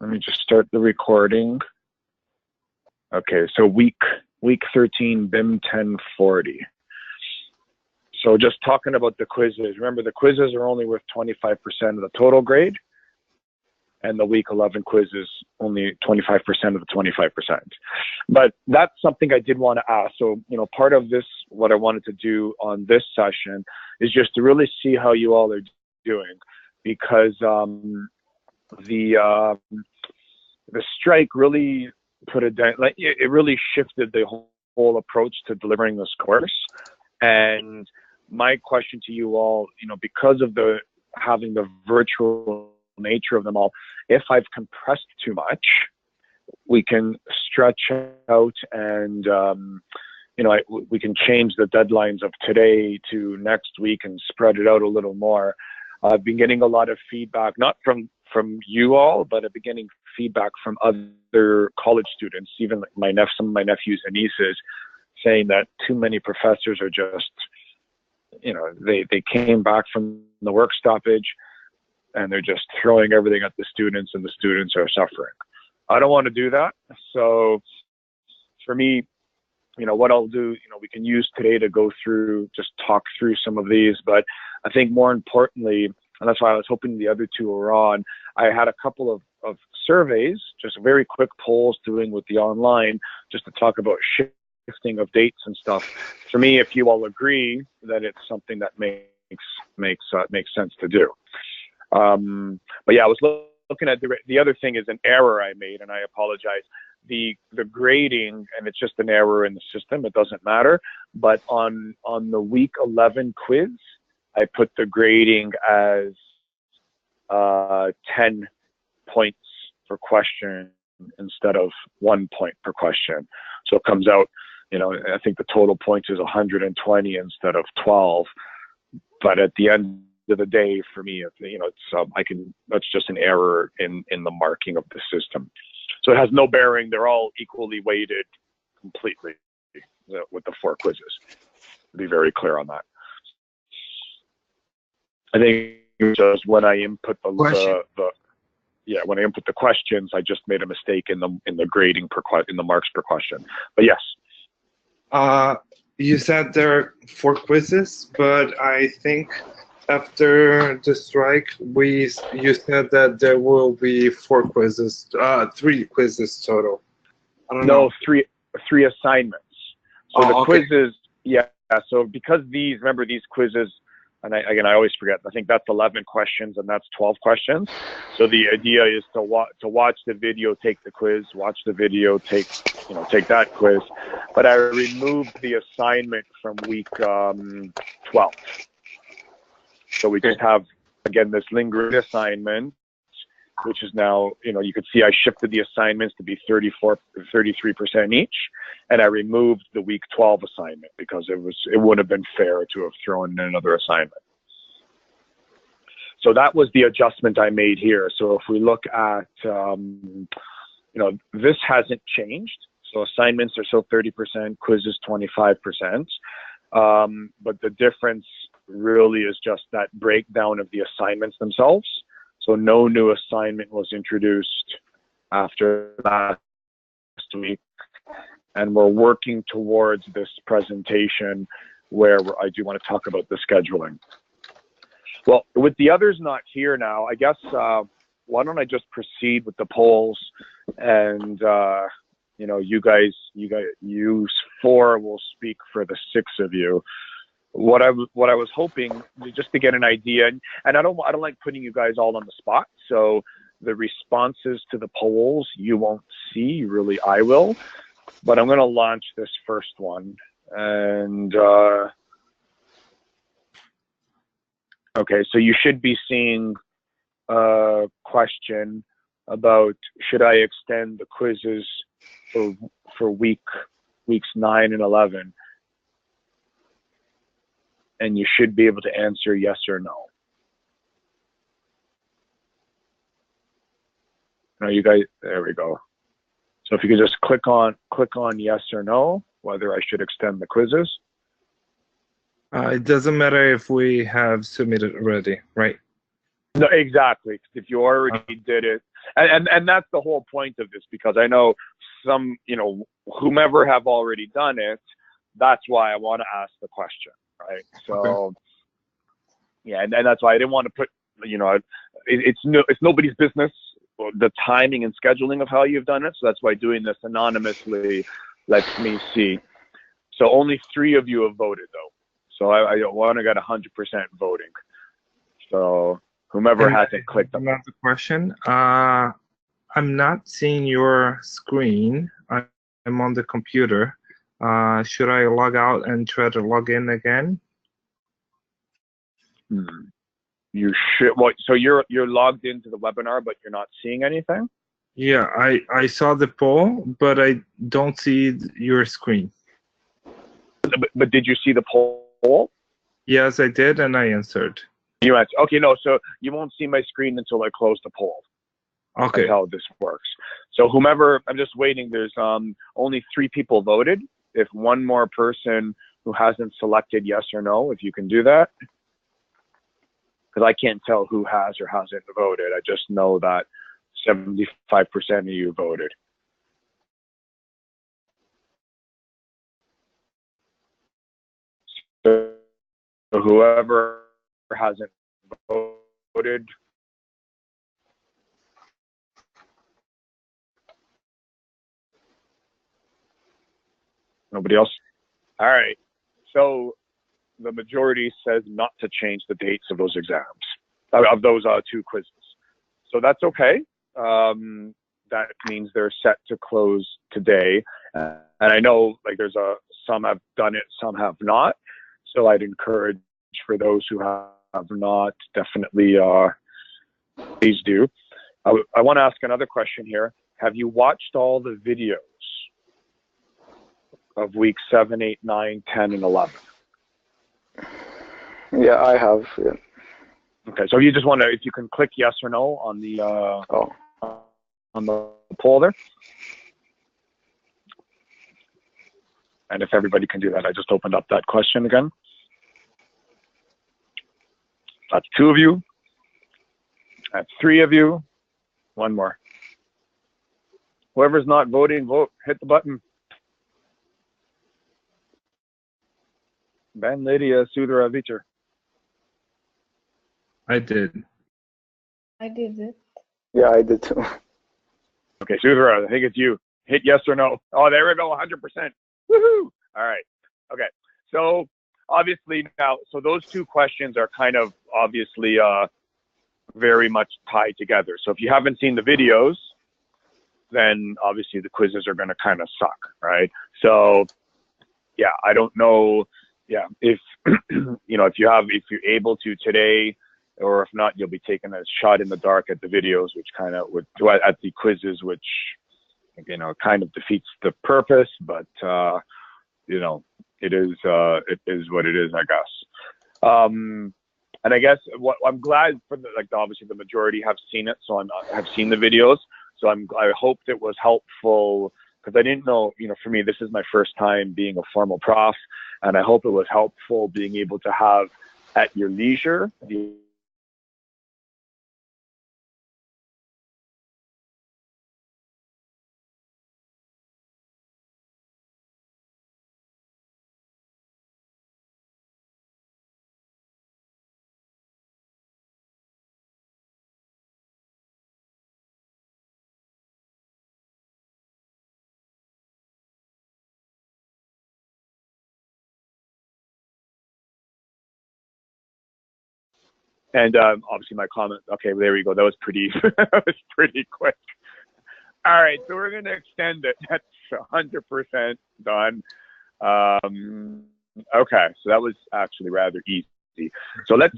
Let me just start the recording. Okay, so week 13, BIM 1040. So just talking about the quizzes. Remember, the quizzes are only worth 25% of the total grade, and the week 11 quiz is only 25% of the 25%. But that's something I did want to ask. So, part of this, what I wanted to do on this session is just to really see how you all are doing, because the strike really put a dent, like it really shifted the whole approach to delivering this course. And my question to you all, because of having the virtual nature of them all, if I've compressed too much, we can stretch out and we can change the deadlines of today to next week and spread it out a little more. I've been getting a lot of feedback, not from you all, but I've been getting feedback from other college students, even some of my nephews and nieces, saying that too many professors are just, they came back from the work stoppage and they're just throwing everything at the students, and the students are suffering. I don't want to do that. So for me, what I'll do, we can use today to just talk through some of these, but I think more importantly, and that's why I was hoping the other two were on, I had a couple of surveys, just very quick polls doing with the online, just to talk about shifting of dates and stuff. For me, if you all agree that it's something that makes sense to do. But yeah, I was looking at the other thing is an error I made, and I apologize. The grading, and it's just an error in the system, it doesn't matter. But on the week 11 quiz, I put the grading as 10 points per question instead of 1 point per question. So it comes out, I think the total points is 120 instead of 12. But at the end of the day, for me, that's just an error in the marking of the system. So it has no bearing. They're all equally weighted completely with the 4 quizzes. To be very clear on that. I think just when I input when I input the questions, I just made a mistake in the grading in the marks per question. But yes. You said there are 4 quizzes, but I think after the strike, you said that there will be 4 quizzes, 3 quizzes total. I don't know. 3 assignments. So the quizzes, yeah. So because these quizzes, and I always forget, I think that's 11 questions and that's 12 questions. So the idea is to watch the video, take the quiz, watch the video, take that quiz. But I removed the assignment from week 12. So we just have, again, this lingering assignment, which is now, you could see I shifted the assignments to be 33% each, and I removed the week 12 assignment because it would have been fair to have thrown in another assignment. So that was the adjustment I made here. So if we look at, this hasn't changed. So assignments are still 30%, quizzes 25%. But the difference really is just that breakdown of the assignments themselves. So no new assignment was introduced after last week. And we're working towards this presentation where I do want to talk about the scheduling. Well, with the others not here now, I guess, why don't I just proceed with the polls, and, you 4 will speak for the 6 of you. What I was hoping, just to get an idea, and I don't like putting you guys all on the spot. So the responses to the polls you won't see, really I will. But I'm going to launch this first one, and okay, so you should be seeing a question about should I extend the quizzes for weeks 9 and 11. And you should be able to answer yes or no. Now you guys, there we go. So if you could just click on yes or no, whether I should extend the quizzes. It doesn't matter if we have submitted already, right? No, exactly. If you already did it, and that's the whole point of this, because I know some, whomever have already done it. That's why I want to ask the question, right? So, okay. Yeah, and that's why I didn't want to put, it's nobody's business, the timing and scheduling of how you've done it. So that's why doing this anonymously lets me see. So only 3 of you have voted, though. So I want to get 100% voting. So whomever hasn't clicked on the question, I'm not seeing your screen. I'm on the computer. Should I log out and try to log in again? You should. Well, so you're logged into the webinar, but you're not seeing anything? Yeah, I saw the poll, but I don't see your screen. But did you see the poll? Yes, I did, and I answered. You answered. Okay, no, so you won't see my screen until I close the poll. Okay. That's how this works. So whomever, I'm just waiting. There's only 3 people voted. If one more person who hasn't selected yes or no, if you can do that. Because I can't tell who has or hasn't voted. I just know that 75% of you voted. So whoever hasn't voted, nobody else? All right. So the majority says not to change the dates of those exams, of those 2 quizzes. So that's okay. That means they're set to close today. And I know there's some have done it, some have not. So I'd encourage for those who have not, definitely please do. I want to ask another question here. Have you watched all the videos of week 7, 8, 9, 10, and 11? Yeah, I have. Yeah. Okay, so you just want to, if you can click yes or no on the on the poll there, and if everybody can do that, I just opened up that question again. That's 2 of you. That's 3 of you. 1 more. Whoever's not voting, vote. Hit the button. Ben, Lydia, Sudhara, Vichar. I did. I did it. Yeah, I did too. Okay, Sudhara, I think it's you. Hit yes or no. Oh, there we go, 100%. Woohoo! All right. Okay. So obviously now, so those 2 questions are kind of obviously very much tied together. So if you haven't seen the videos, then obviously the quizzes are going to kind of suck, right? So yeah, I don't know. Yeah, if if you're able to today, or if not, you'll be taking a shot in the dark at the videos, which kind of would at the quizzes, which kind of defeats the purpose. But it is what it is, I guess. And I guess what I'm glad for obviously the majority have seen it, so have seen the videos. So I hoped it was helpful, because I didn't know, for me, this is my first time being a formal prof, and I hope it was helpful being able to have at your leisure and obviously my comment. Okay, there we go. That was pretty that was pretty quick. All right, so we're going to extend it. That's 100% done. Okay, so that was actually rather easy. So let's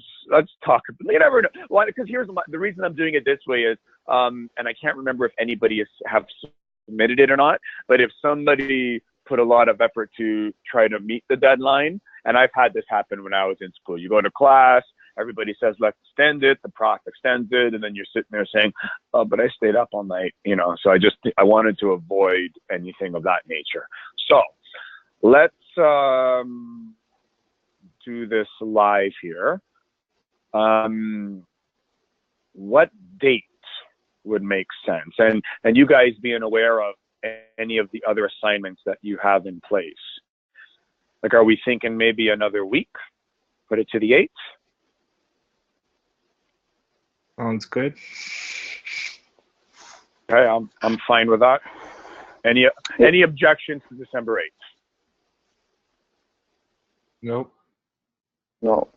talk. You never know. Well, because here's the reason I'm doing it this way is, and I can't remember if anybody have submitted it or not, but if somebody put a lot of effort to try to meet the deadline, and I've had this happen when I was in school. You go to class, everybody says, let's extend it, the prof extends it, and then you're sitting there saying, oh, but I stayed up all night, so I wanted to avoid anything of that nature. So let's do this live here. What date would make sense. And you guys being aware of any of the other assignments that you have in place. Like, are we thinking maybe another week? Put it to the 8th? Sounds good. Okay, I'm fine with that. Any objections to December 8th? Nope. No.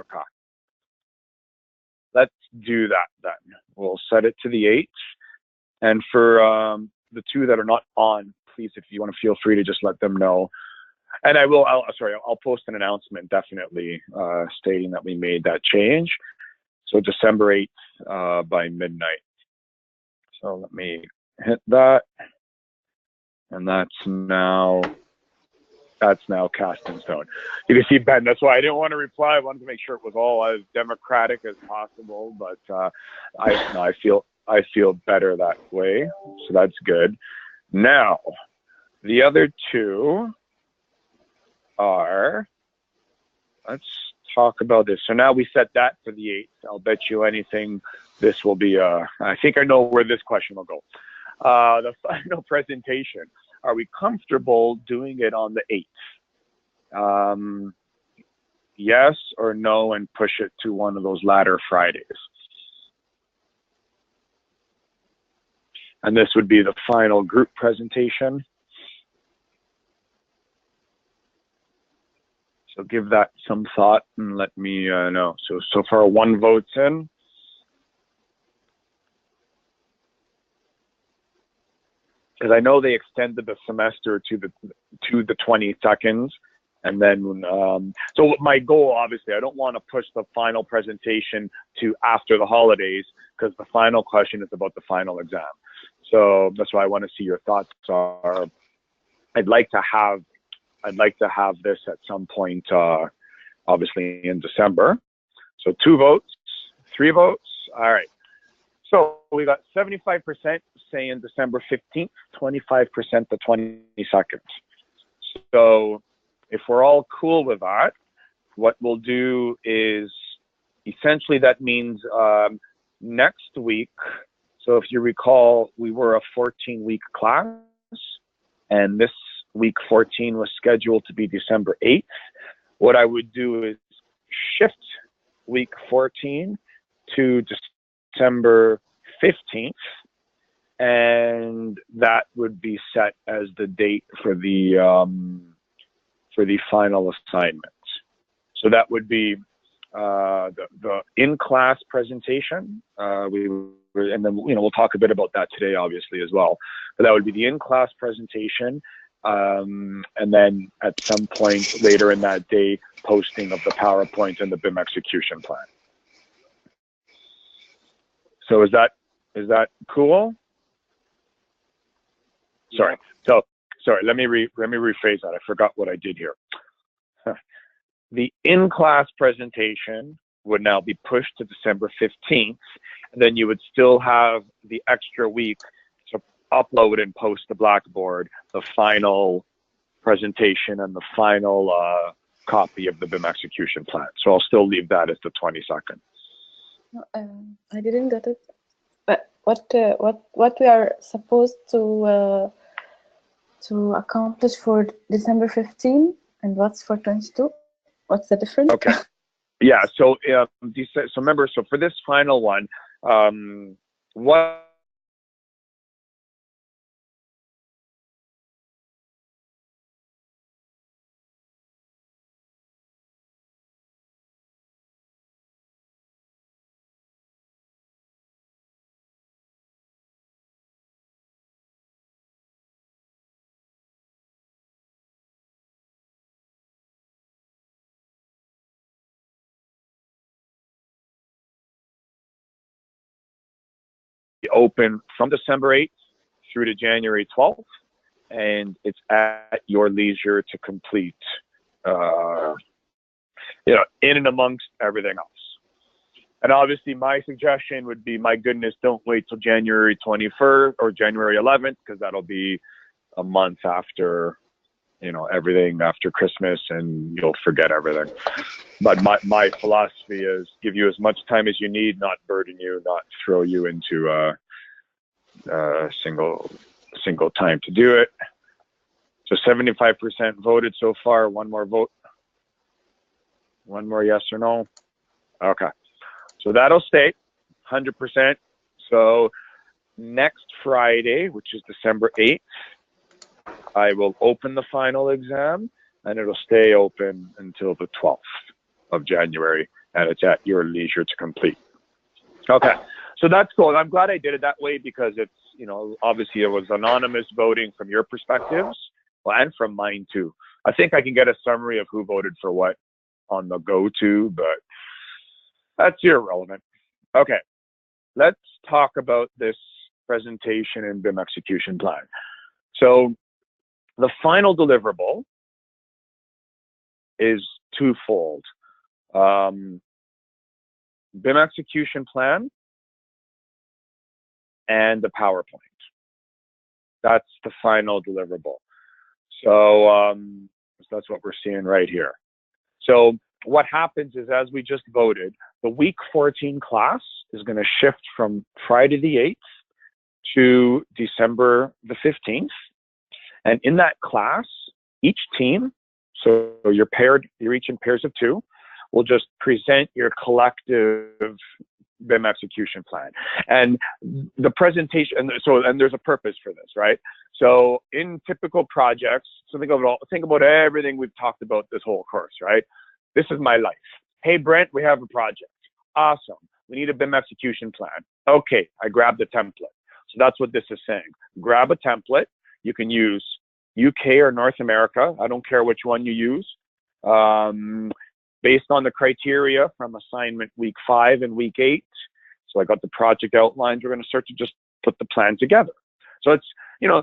Okay. Let's do that then. We'll set it to the 8th. And for the two that are not on, please, if you want to, feel free to just let them know. And I'll post an announcement definitely stating that we made that change. So December 8th by midnight. So let me hit that. And that's now cast in stone. You can see, Ben, that's why I didn't want to reply. I wanted to make sure it was all as democratic as possible, but I feel better that way. So that's good. Now, the other two are, let's talk about this. So now we set that for the 8th. I'll bet you anything this will be, I think I know where this question will go. The final presentation. Are we comfortable doing it on the 8th? Yes or no, and push it to one of those latter Fridays. And this would be the final group presentation. So give that some thought and let me know. So far, one vote's in. Because I know they extended the semester to the 22nd, and then so my goal, obviously, I don't want to push the final presentation to after the holidays, because the final question is about the final exam. So that's why I want to see your thoughts are. I'd like to have this at some point, obviously in December. So 2 votes, 3 votes. All right. So we got 75% saying December 15th, 25% the 22nd. So if we're all cool with that, what we'll do is essentially that means next week. So if you recall, we were a 14-week class, and this week 14 was scheduled to be December 8th. What I would do is shift week 14 to December 15th, and that would be set as the date for the final assignment. So that would be the in-class presentation. And then we'll talk a bit about that today, obviously, as well. But that would be the in-class presentation, and then at some point later in that day, posting of the PowerPoint and the BIM execution plan. So is that cool? Sorry. So sorry. Let me rephrase that. I forgot what I did here. The in-class presentation would now be pushed to December 15th, and then you would still have the extra week to upload and post to Blackboard the final presentation and the final copy of the BIM execution plan. So I'll still leave that as the 22nd. I didn't get it. But what we are supposed to accomplish for December 15 and what's for 22? What's the difference? Okay. Yeah. So remember. So for this final one, what open from December 8th through to January 12th, and it's at your leisure to complete, in and amongst everything else. And obviously, my suggestion would be, my goodness, don't wait till January 21st or January 11th, because that'll be a month after, everything after Christmas, and you'll forget everything. But my philosophy is give you as much time as you need, not burden you, not throw you into a single time to do it. So 75% voted so far. One more vote. One more yes or no. Okay. So that'll stay 100%. So next Friday, which is December 8th, I will open the final exam, and it'll stay open until the 12th of January, and it's at your leisure to complete. Okay, so that's cool. I'm glad I did it that way because it's, obviously it was anonymous voting from your perspectives, well, and from mine too. I think I can get a summary of who voted for what on the go-to, but that's irrelevant. Okay, let's talk about this presentation and BIM execution plan. So the final deliverable is twofold. BIM execution plan and the PowerPoint. That's the final deliverable. So that's what we're seeing right here. So what happens is, as we just voted, the week 14 class is going to shift from Friday the 8th to December the 15th. And in that class, each team, so you're each in pairs of two, will just present your collective BIM execution plan. And the presentation, and there's a purpose for this, right? So in typical projects, so think about everything we've talked about this whole course, right? This is my life. Hey, Brent, we have a project. Awesome. We need a BIM execution plan. Okay, I grabbed the template. So that's what this is saying. Grab a template. You can use UK or North America. I don't care which one you use. Based on the criteria from assignment week 5 and week 8. So I got the project outlines. We're going to start to just put the plan together. So it's, there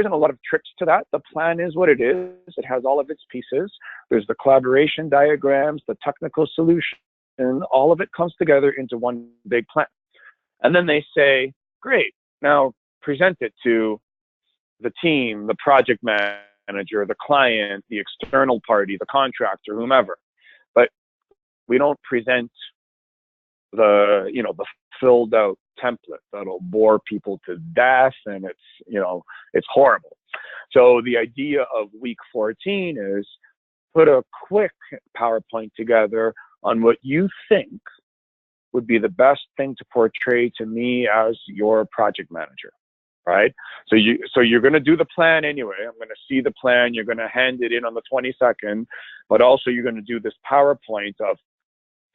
isn't a lot of tricks to that. The plan is what it is. It has all of its pieces. There's the collaboration diagrams, the technical solution, and all of it comes together into one big plan. And then they say, great, now present it to the team, the project manager, the client, the external party, the contractor, whomever. But we don't present the filled out template that'll bore people to death, and it's horrible. So the idea of week 14 is put a quick PowerPoint together on what you think would be the best thing to portray to me as your project manager, right? So you're going to do the plan anyway. I'm going to see the plan. You're going to hand it in on the 22nd, but also you're going to do this PowerPoint of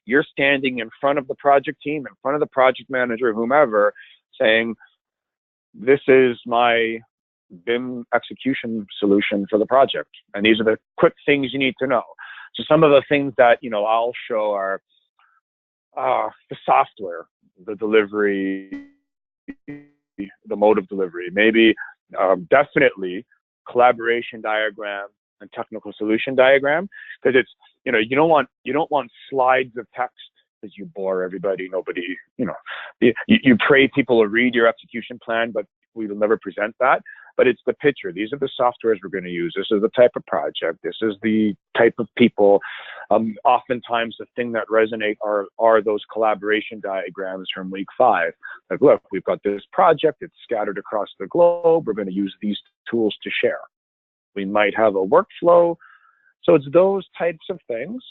you're standing in front of the project team, in front of the project manager, whomever, saying, this is my BIM execution solution for the project. And these are the quick things you need to know. So some of the things that, I'll show are the software, the delivery, the mode of delivery, maybe definitely collaboration diagram and technical solution diagram, because it's, you don't want slides of text because you bore everybody. Nobody, you pray people will read your execution plan, but we will never present that. But it's the picture. These are the softwares we're going to use. This is the type of project. This is the type of people. Oftentimes the thing that resonate are those collaboration diagrams from week 5. Like, look, we've got this project. It's scattered across the globe. We're going to use these tools to share. We might have a workflow. So it's those types of things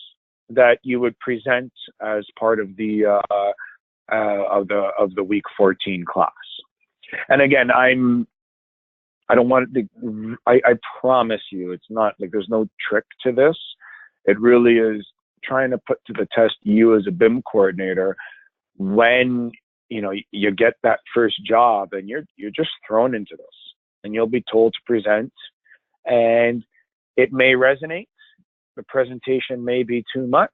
that you would present as part of the week 14 class. And again, I don't want to, I promise you, it's not like there's no trick to this. It really is trying to put to the test you as a BIM coordinator when, you get that first job and you're just thrown into this and you'll be told to present, and it may resonate. The presentation may be too much.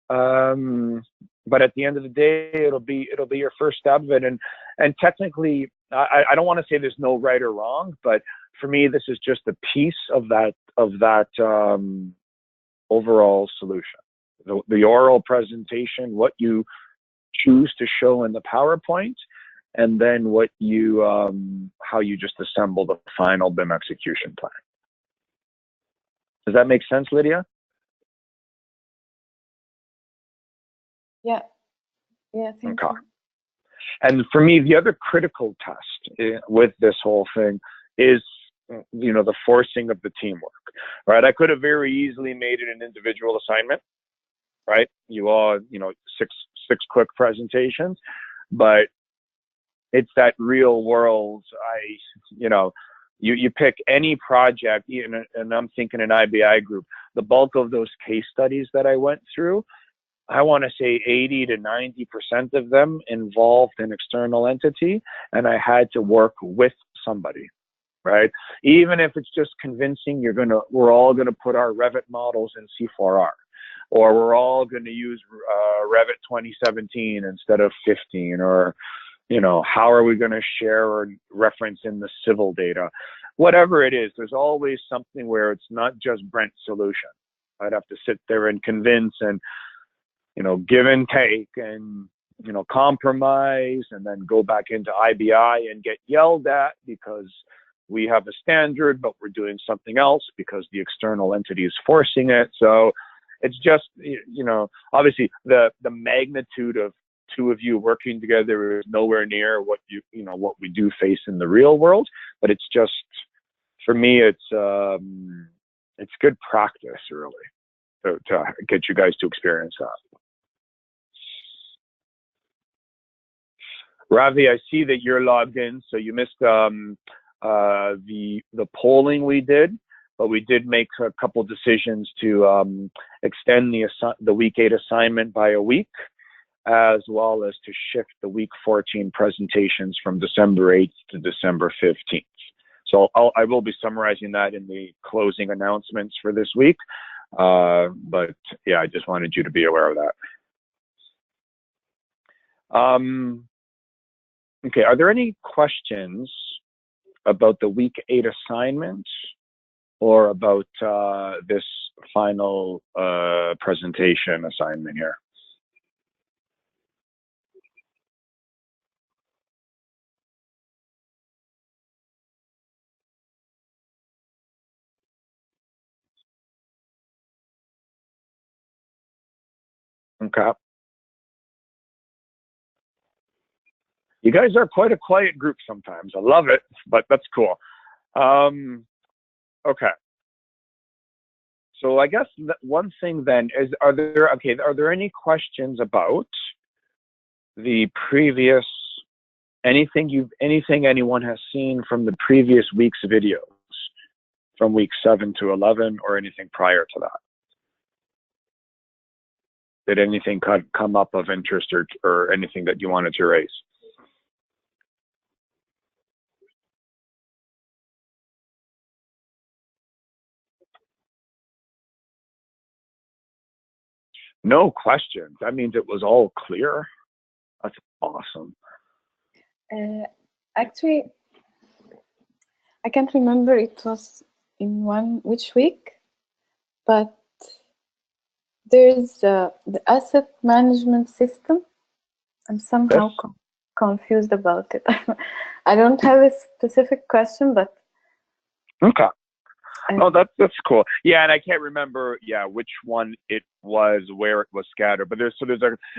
But at the end of the day, it'll be your first stab of it. And technically, I don't want to say there's no right or wrong, but for me, this is just a piece of that overall solution. The oral presentation, what you choose to show in the PowerPoint, and then what you how you just assemble the final BIM execution plan. Does that make sense, Lydia? Yeah. Yeah. Thank Okay. you. And for me, the other critical test with this whole thing is, you know, the forcing of the teamwork, right? I could have very easily made it an individual assignment, right? You all, you know, six quick presentations, but it's that real world. You know, you pick any project, and I'm thinking an IBI group, the bulk of those case studies that I went through, I want to say 80 to 90% of them involved an external entity, and I had to work with somebody, right? Even if it's just convincing we're all gonna put our Revit models in C4R, or we're all gonna use Revit 2017 instead of 15, or, you know, how are we gonna share or reference in the civil data? Whatever it is, there's always something where it's not just Brent's solution. I'd have to sit there and convince and, you know, give and take and, you know, compromise, and then go back into IBI and get yelled at because we have a standard, but we're doing something else because the external entity is forcing it. So it's just, you know, obviously the magnitude of two of you working together is nowhere near what what we do face in the real world, but it's just, for me, it's good practice really to get you guys to experience that. Ravi, I see that you're logged in, so you missed the polling we did, but we did make a couple decisions to extend the week 8 assignment by a week, as well as to shift the week 14 presentations from December 8th to December 15th. So I will be summarizing that in the closing announcements for this week, but yeah, I just wanted you to be aware of that. Okay, are there any questions about the week 8 assignment or about this final presentation assignment here? Okay. You guys are quite a quiet group sometimes. I love it, but that's cool. Okay. So I guess one thing then is, are there any questions about the previous, anything anyone has seen from the previous week's videos, from week 7 to 11, or anything prior to that? Did anything come up of interest or anything that you wanted to raise? No questions. That means it was all clear. That's awesome. Actually, I can't remember it was in which week, but there's the asset management system. I'm somehow confused about it. I don't have a specific question, but okay. Oh, that's cool. Yeah, and I can't remember, which one it was, where it was scattered. But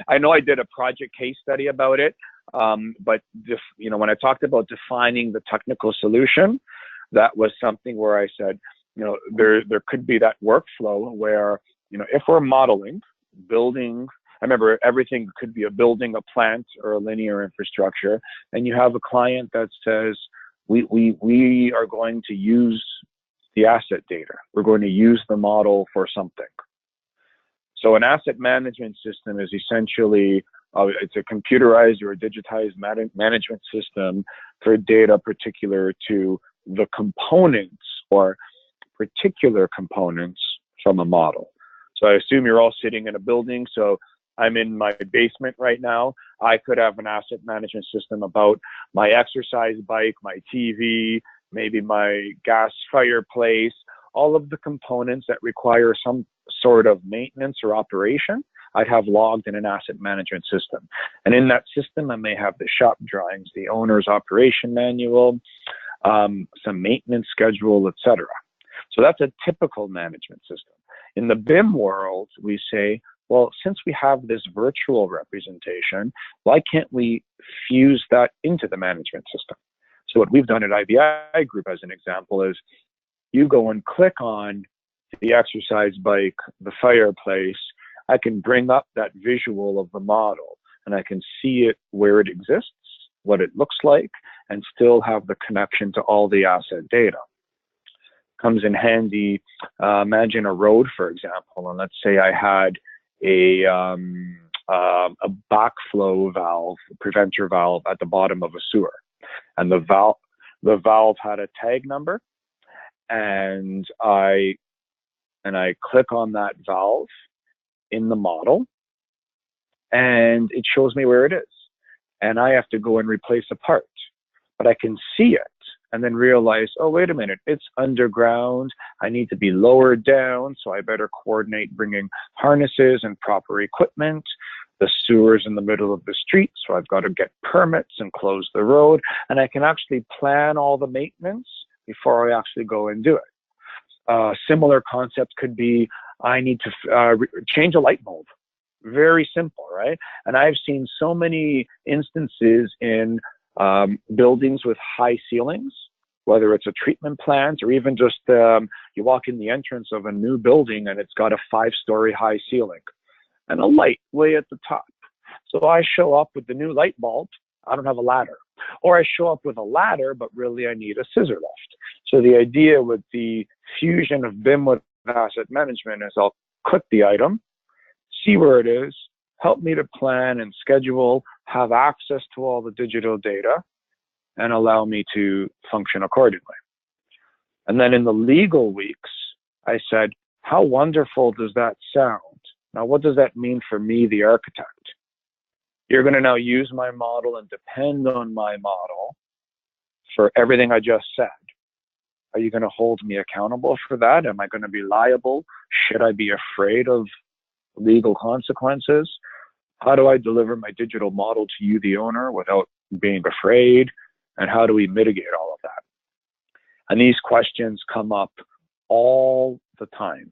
I know I did a project case study about it. But when I talked about defining the technical solution, that was something where I said, there could be that workflow where, if we're modeling, building, I remember everything could be a building, a plant, or a linear infrastructure, and you have a client that says, we are going to use the asset data. We're going to use the model for something. So an asset management system is essentially, it's a computerized or a digitized management system for data particular to the components or particular components from a model. So I assume you're all sitting in a building. So I'm in my basement right now. I could have an asset management system about my exercise bike, my TV, maybe my gas fireplace, all of the components that require some sort of maintenance or operation. I'd have logged in an asset management system. And in that system, I may have the shop drawings, the owner's operation manual, some maintenance schedule, etc. So that's a typical management system. In the BIM world, we say, well, since we have this virtual representation, why can't we fuse that into the management system? So what we've done at IBI Group, as an example, is you go and click on the exercise bike, the fireplace. I can bring up that visual of the model, and I can see it where it exists, what it looks like, and still have the connection to all the asset data. Comes in handy. Imagine a road, for example, and let's say I had a backflow valve, preventer valve at the bottom of a sewer, and the valve had a tag number, and I click on that valve in the model, and it shows me where it is, and I have to go and replace a part, but I can see it and then realize, oh, wait a minute, it's underground. I need to be lowered down, so I better coordinate bringing harnesses and proper equipment. The sewer's in the middle of the street, so I've got to get permits and close the road, and I can actually plan all the maintenance before I actually go and do it. Similar concept could be, I need to change a light bulb. Very simple, right? And I've seen so many instances in buildings with high ceilings, whether it's a treatment plant or even just you walk in the entrance of a new building and it's got a 5-story high ceiling and a light way at the top. So I show up with the new light bulb. I don't have a ladder. Or I show up with a ladder, but really I need a scissor lift. So the idea with the fusion of BIM with asset management is I'll click the item, see where it is, help me to plan and schedule, have access to all the digital data, and allow me to function accordingly. And then in the legal weeks, I said, how wonderful does that sound? Now, what does that mean for me, the architect? You're going to now use my model and depend on my model for everything I just said. Are you going to hold me accountable for that? Am I going to be liable? Should I be afraid of legal consequences? How do I deliver my digital model to you, the owner, without being afraid? And how do we mitigate all of that? And these questions come up all the time.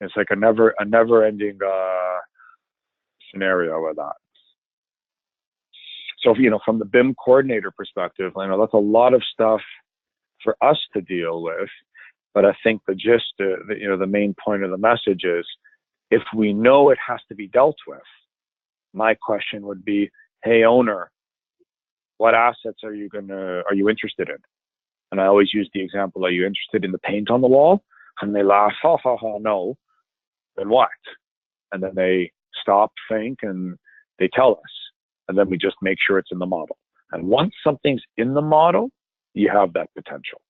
It's like a never-ending scenario with that. So, from the BIM coordinator perspective, I know that's a lot of stuff for us to deal with, but I think the gist, the main point of the message is, if we know it has to be dealt with, my question would be, hey, owner, what assets are you interested in? And I always use the example, are you interested in the paint on the wall? And they laugh, ha, ha, ha, no. Then what? And then they stop, think, and they tell us. And then we just make sure it's in the model. And once something's in the model, you have that potential,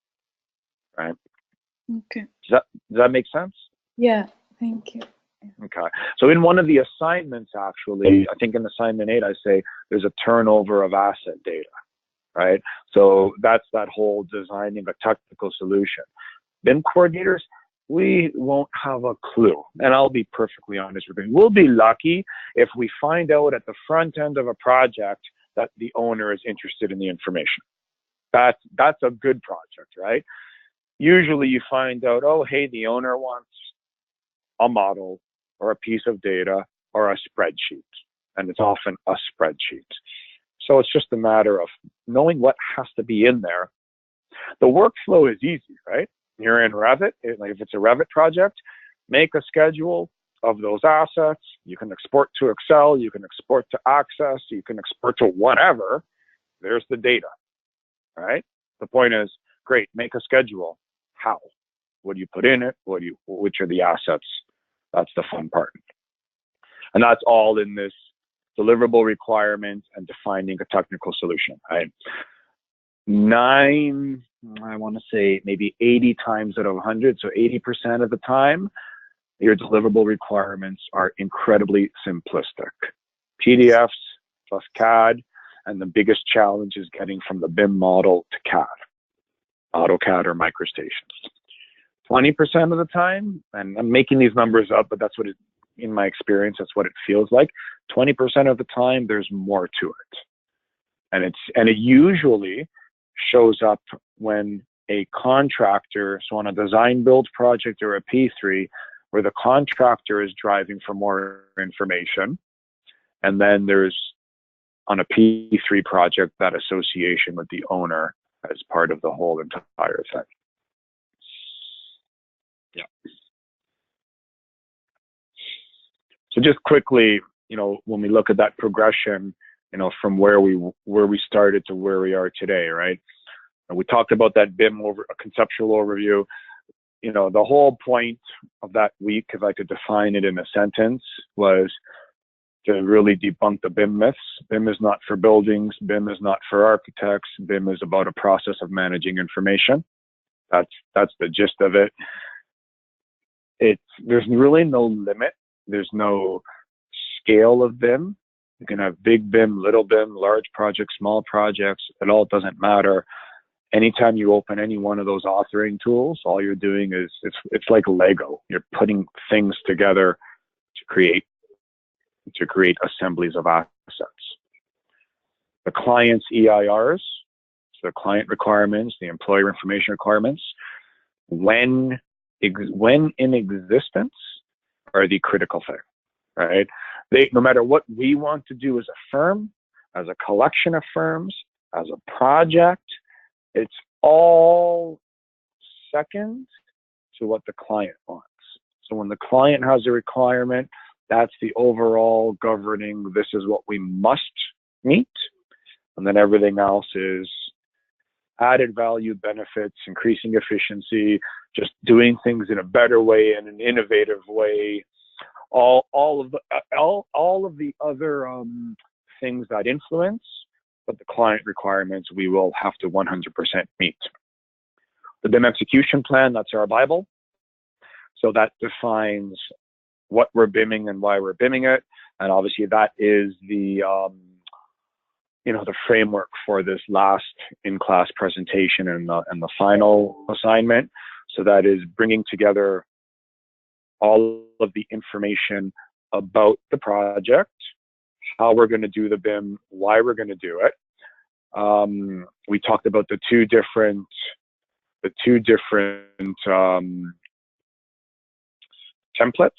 right? Okay. Does that make sense? Yeah, thank you. Okay. So in one of the assignments, actually, I think in assignment 8, I say there's a turnover of asset data, right? So that's that whole designing a technical solution. BIM coordinators, we won't have a clue. And I'll be perfectly honest with you. We'll be lucky if we find out at the front end of a project that the owner is interested in the information. That's a good project, right? Usually you find out, oh, hey, the owner wants a model or a piece of data or a spreadsheet. And it's often a spreadsheet. So it's just a matter of knowing what has to be in there. The workflow is easy, right? You're in Revit. Like if it's a Revit project, make a schedule of those assets. You can export to Excel. You can export to Access. You can export to whatever. There's the data, right? The point is, great, make a schedule. How? What do you put in it? Which are the assets? That's the fun part. And that's all in this deliverable requirements and defining a technical solution, right? I want to say maybe 80 times out of 100, so 80% of the time, your deliverable requirements are incredibly simplistic. PDFs plus CAD, and the biggest challenge is getting from the BIM model to CAD, AutoCAD or MicroStation. 20% of the time, and I'm making these numbers up, but that's what it in my experience, that's what it feels like. 20% of the time, there's more to it. And it usually shows up when a contractor, so on a design build project or a P3, where the contractor is driving for more information. And then there's, on a P3 project, that association with the owner as part of the whole entire thing. Yeah. So just quickly, when we look at that progression, from where we started to where we are today, right? And we talked about that BIM a conceptual overview. The whole point of that week, if I could define it in a sentence, was to really debunk the BIM myths. BIM is not for buildings. BIM is not for architects. BIM is about a process of managing information. That's the gist of it. There's really no limit. There's no scale of BIM. You can have big BIM, little BIM, large projects, small projects. It all doesn't matter. Anytime you open any one of those authoring tools, all you're doing is, it's like Lego. You're putting things together to create assemblies of assets. The client's EIRs, so the client requirements, the employer information requirements, when in existence, are the critical thing, right? No matter what we want to do as a firm, as a collection of firms, as a project, it's all second to what the client wants. So when the client has a requirement, that's the overall governing, this is what we must meet. And then everything else is added value, benefits, increasing efficiency, just doing things in a better way, in an innovative way. All of the other things that influence, but the client requirements we will have to 100% meet. The BIM execution plan, that's our Bible. So that defines what we're BIMing and why we're BIMing it. And obviously that is the framework for this last in-class presentation and the final assignment. So that is bringing together all of the information about the project, how we're going to do the BIM, why we're going to do it. We talked about the two different templates,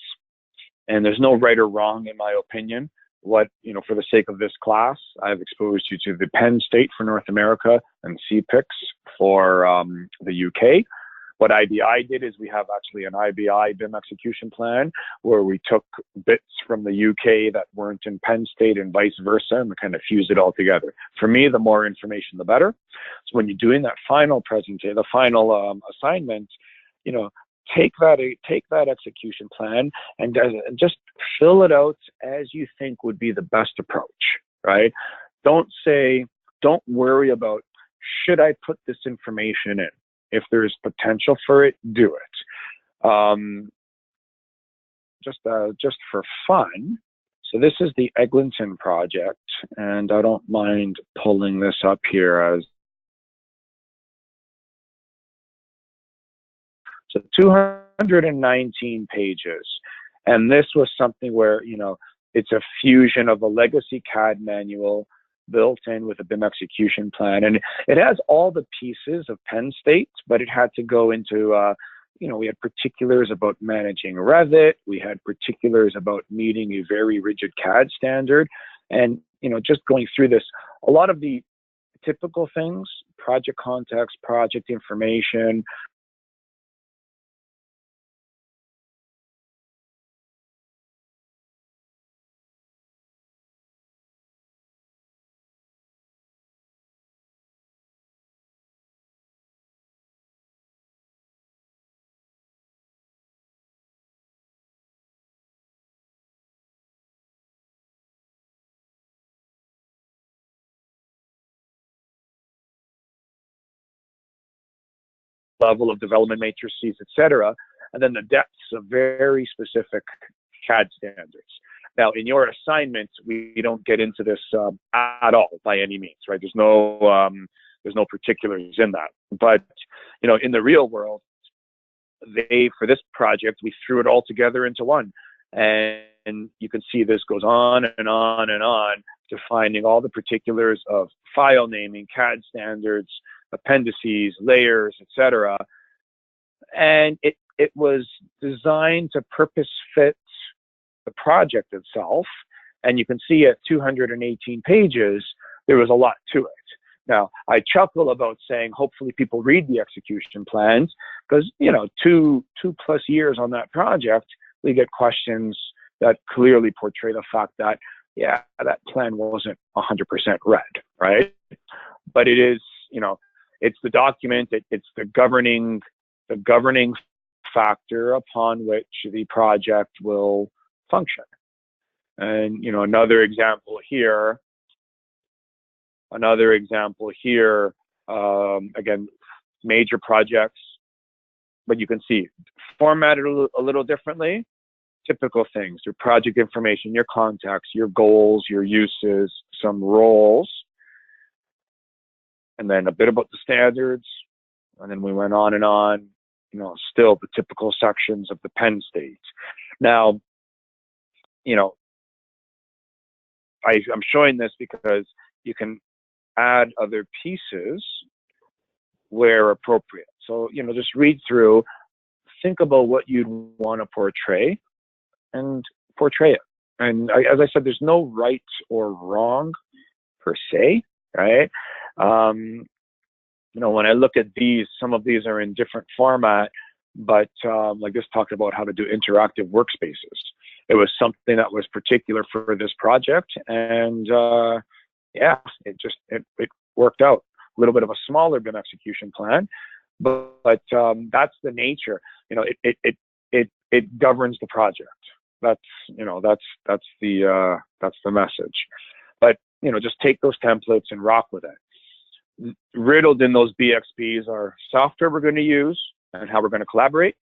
and there's no right or wrong in my opinion. For the sake of this class, I've exposed you to the Penn State for North America and CPIX for the UK. What IBI did is we have actually an IBI BIM execution plan where we took bits from the UK that weren't in Penn State and vice versa, and we kind of fused it all together. For me, the more information, the better. So when you're doing that final presentation, the final assignment, take that execution plan and just fill it out as you think would be the best approach, right? Don't worry about, should I put this information in? If there's potential for it, do it. Just for fun. So this is the Eglinton project, and I don't mind pulling this up here as. So 219 pages. And this was something where, it's a fusion of a legacy CAD manual built in with a BIM execution plan. And it has all the pieces of Penn State, but it had to go into, we had particulars about managing Revit. We had particulars about meeting a very rigid CAD standard. And, just going through this, a lot of the typical things, project context, project information, level of development matrices, etc., and then the depths of very specific CAD standards. Now, in your assignments, we don't get into this at all by any means, right? There's no particulars in that. But in the real world, for this project, we threw it all together into one. And you can see this goes on and on and on, defining all the particulars of file naming, CAD standards, appendices, layers, etc. And it was designed to purpose fit the project itself. And you can see at 218 pages, there was a lot to it. Now, I chuckle about saying, hopefully people read the execution plans, because, you know, two plus years on that project, we get questions that clearly portray the fact that, yeah, that plan wasn't 100% read, right? But it is, you know, it's the document, it's the governing factor upon which the project will function. And, you know, another example here, again, major projects, but you can see formatted a little differently. Typical things, your project information, your contacts, your goals, your uses, some roles, and then a bit about the standards. And then we went on and on, you know, still the typical sections of the Penn State. Now, you know, I'm showing this because you can add other pieces where appropriate. So, you know, just read through, think about what you'd want to portray, and portray it. And as I said, there's no right or wrong per se, right? You know, when I look at these, some of these are in different format, but like this talked about how to do interactive workspaces. It was something that was particular for this project, and yeah, it worked out. A little bit of a smaller BIM execution plan, but that's the nature. You know, it governs the project. That's, you know, that's the message. But, you know, just take those templates and rock with it. Riddled in those BXPs are software we're going to use and how we're going to collaborate.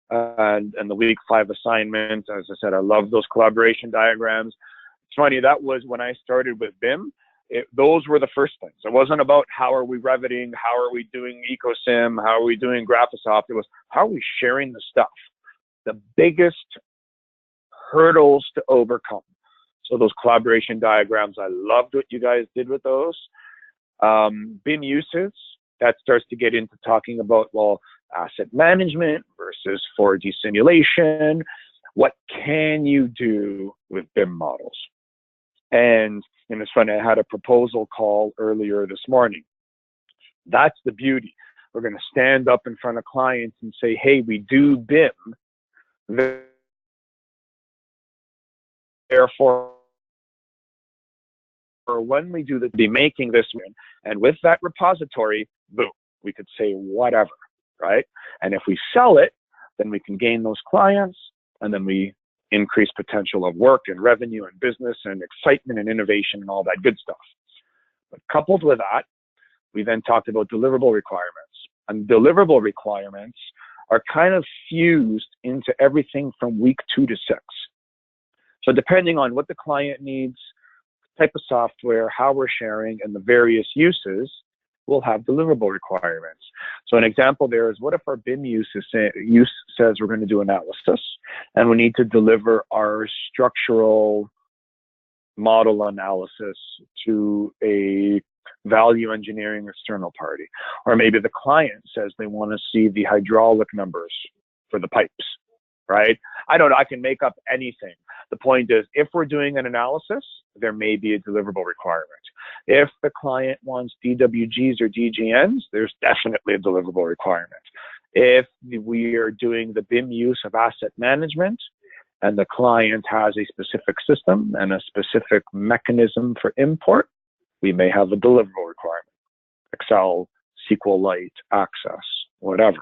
And the week 5 assignment, as I said, I love those collaboration diagrams. It's funny, that was when I started with BIM. Those were the first things. It wasn't about how are we Reviting, how are we doing EcoSim, how are we doing Graphisoft. It was how are we sharing the stuff. The biggest hurdles to overcome. So those collaboration diagrams, I loved what you guys did with those. BIM uses, that starts to get into talking about, well, asset management versus 4D simulation. What can you do with BIM models? And it's funny, I had a proposal call earlier this morning. That's the beauty. We're going to stand up in front of clients and say, hey, we do BIM. Therefore, when we do be making this win, and with that repository, boom, we could say whatever, right? And if we sell it, then we can gain those clients, and then we increase potential of work and revenue and business and excitement and innovation and all that good stuff. But coupled with that, we then talked about deliverable requirements. And deliverable requirements are kind of fused into everything from week 2 to 6. So depending on what the client needs, type of software, how we're sharing, and the various uses, we'll have deliverable requirements. So an example there is, what if our BIM use says we're going to do analysis, and we need to deliver our structural model analysis to a value engineering external party. Or maybe the client says they want to see the hydraulic numbers for the pipes, right? I don't know, I can make up anything. The point is, if we're doing an analysis, there may be a deliverable requirement. If the client wants DWGs or DGNs, there's definitely a deliverable requirement. If we are doing the BIM use of asset management and the client has a specific system and a specific mechanism for import, we may have a deliverable requirement. Excel, SQLite, Access, whatever.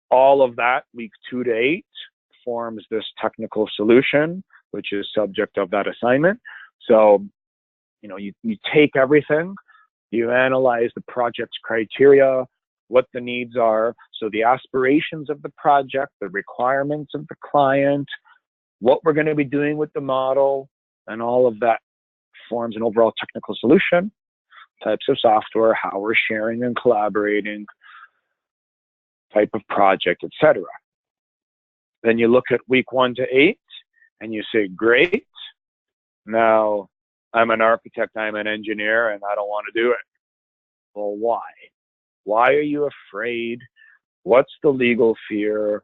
All of that, week 2 to 8, forms this technical solution, which is subject of that assignment. So, you take everything, you analyze the project's criteria, what the needs are, so the aspirations of the project, the requirements of the client, what we're going to be doing with the model, and all of that forms an overall technical solution, types of software, how we're sharing and collaborating, type of project, etc. Then you look at week 1 to 8, And you say, great. Now I'm an architect, I'm an engineer, and I don't want to do it. Well, why? Why are you afraid? What's the legal fear?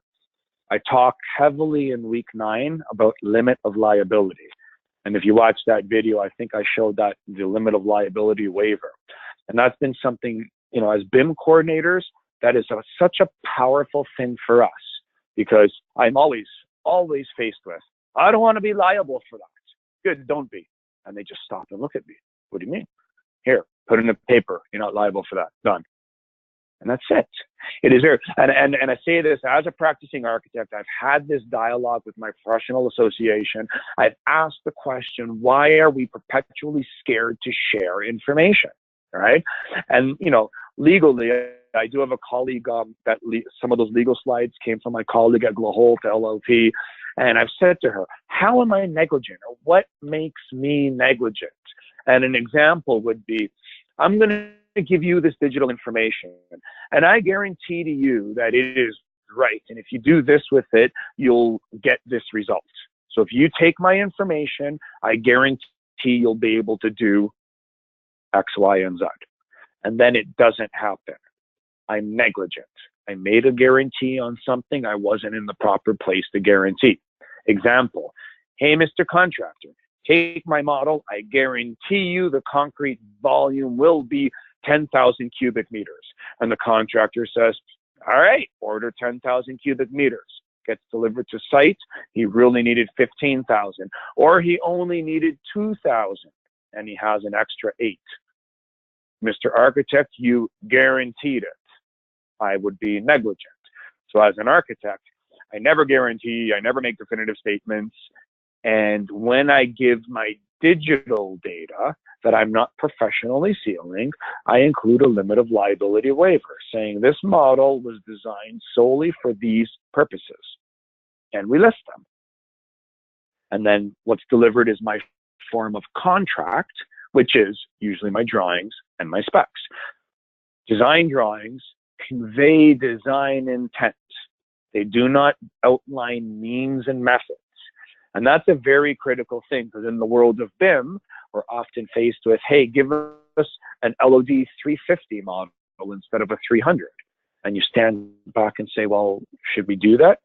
I talk heavily in week 9 about limit of liability. And if you watch that video, I think I showed that the limit of liability waiver. And that's been something, you know, as BIM coordinators, that is such a powerful thing for us, because I'm always faced with, I don't want to be liable for that. Good, don't be. And they just stop and look at me. What do you mean? Here, put in the paper. You're not liable for that. Done. And that's it. It is there. And I say this as a practicing architect. I've had this dialogue with my professional association. I've asked the question, why are we perpetually scared to share information? Right? And, you know, legally, I do have a colleague some of those legal slides came from my colleague at Glaholt LLP. And I've said to her, how am I negligent? Or what makes me negligent? And an example would be, I'm going to give you this digital information, and I guarantee to you that it is right. And if you do this with it, you'll get this result. So if you take my information, I guarantee you'll be able to do X, Y, and Z. And then it doesn't happen. I'm negligent. I made a guarantee on something I wasn't in the proper place to guarantee. Example, hey, Mr. Contractor, take my model. I guarantee you the concrete volume will be 10,000 cubic meters. And the contractor says, all right, order 10,000 cubic meters. Gets delivered to site. He really needed 15,000, or he only needed 2,000, and he has an extra 8. Mr. Architect, you guaranteed it. I would be negligent. So as an architect, I never guarantee, I never make definitive statements. And when I give my digital data that I'm not professionally sealing, I include a limit of liability waiver saying this model was designed solely for these purposes. And we list them. And then what's delivered is my form of contract, which is usually my drawings and my specs. Design drawings convey design intent. They do not outline means and methods. And that's a very critical thing, because in the world of BIM, we're often faced with, hey, give us an LOD 350 model instead of a 300. And you stand back and say, well, should we do that?